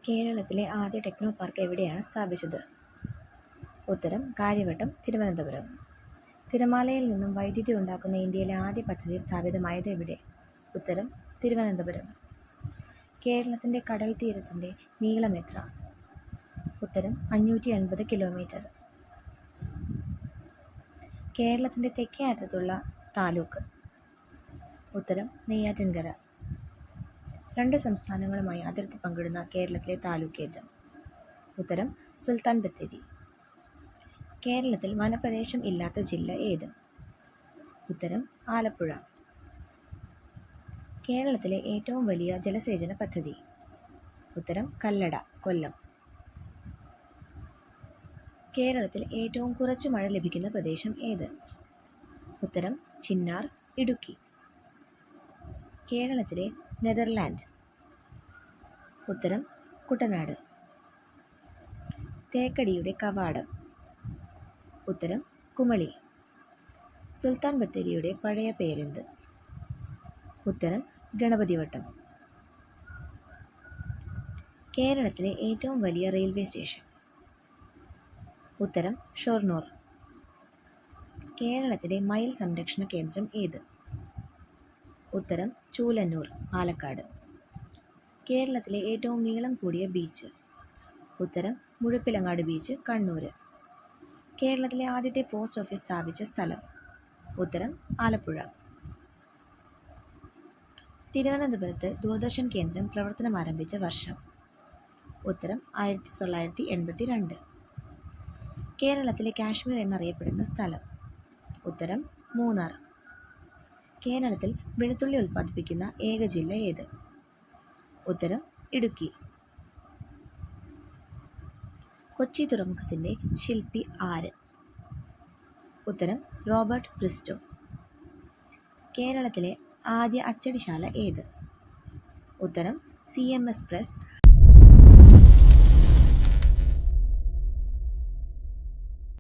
കേരളത്തിലെ ആദ്യ techno park എവിടെയാണ് സ്ഥാപിച്ചത്? ഉത്തരം കാര്യവട്ടം, തിരുവനന്തപുരം. തിരമാലയിൽ നിന്നും വൈദ്യുതി ഉണ്ടാക്കുന്ന ഇന്ത്യയിലെ ആദ്യ പദ്ധതി സ്ഥാപിതമായത് എവിടെ? ഉത്തരം തിരുവനന്തപുരം. കേരളത്തിൻ്റെ കടൽ തീരത്തിൻ്റെ നീളം എത്ര? ഉത്തരം 580 കിലോമീറ്റർ. കേരളത്തിൻ്റെ തെക്കേ അറ്റത്തുള്ള താലൂക്ക്? ഉത്തരം നെയ്യാറ്റിൻകര. 2 സംസ്ഥാനങ്ങളുമായി അതിർത്തി പങ്കിടുന്ന കേരളത്തിലെ താലൂക്ക് ഏത്? ഉത്തരം സുൽത്താൻ ബത്തേരി. കേരളത്തിൽ വനപ്രദേശം ഇല്ലാത്ത ജില്ല ഏത്? ഉത്തരം ആലപ്പുഴ. കേരളത്തിലെ ഏറ്റവും വലിയ ജലസേചന പദ്ധതി? ഉത്തരം കല്ലട, കൊല്ലം. കേരളത്തിൽ ഏറ്റവും കുറച്ചു മഴ ലഭിക്കുന്ന പ്രദേശം ഏത്? ഉത്തരം ചിന്നാർ, ഇടുക്കി. കേരളത്തിലെ നെതർലാൻഡ്? ഉത്തരം കുട്ടനാട്. തേക്കടിയുടെ കവാടം? ഉത്തരം കുമളി. സുൽത്താൻ ബത്തേരിയുടെ പഴയ പേരെന്ത്? ഉത്തരം ഗണപതിവട്ടം. കേരളത്തിലെ ഏറ്റവും വലിയ റെയിൽവേ സ്റ്റേഷൻ? ഉത്തരം ഷൊർണൂർ. കേരളത്തിലെ മയിൽ സംരക്ഷണ കേന്ദ്രം ഏത്? ഉത്തരം ചൂലന്നൂർ, പാലക്കാട്. കേരളത്തിലെ ഏറ്റവും നീളം കൂടിയ ബീച്ച്? ഉത്തരം മുഴപ്പിലങ്ങാട് ബീച്ച്, കണ്ണൂർ. കേരളത്തിലെ ആദ്യത്തെ പോസ്റ്റ് ഓഫീസ് സ്ഥാപിച്ച സ്ഥലം? ഉത്തരം ആലപ്പുഴ. തിരുവനന്തപുരത്ത് ദൂരദർശൻ കേന്ദ്രം പ്രവർത്തനം ആരംഭിച്ച വർഷം? ഉത്തരം 1982. കേരളത്തിലെ കാശ്മീർ എന്നറിയപ്പെടുന്ന സ്ഥലം? ഉത്തരം മൂന്നാർ. കേരളത്തിൽ വെളുത്തുള്ളി ഉൽപ്പാദിപ്പിക്കുന്ന ഏക ജില്ല ഏത്? ഉത്തരം ഇടുക്കി. കൊച്ചി തുറമുഖത്തിൻ്റെ ശില്പി ആര്? ഉത്തരം റോബർട്ട് ബ്രിസ്റ്റോ. കേരളത്തിലെ ആദ്യ അച്ചടിശാല ഏത്? ഉത്തരം CMS പ്രസ്.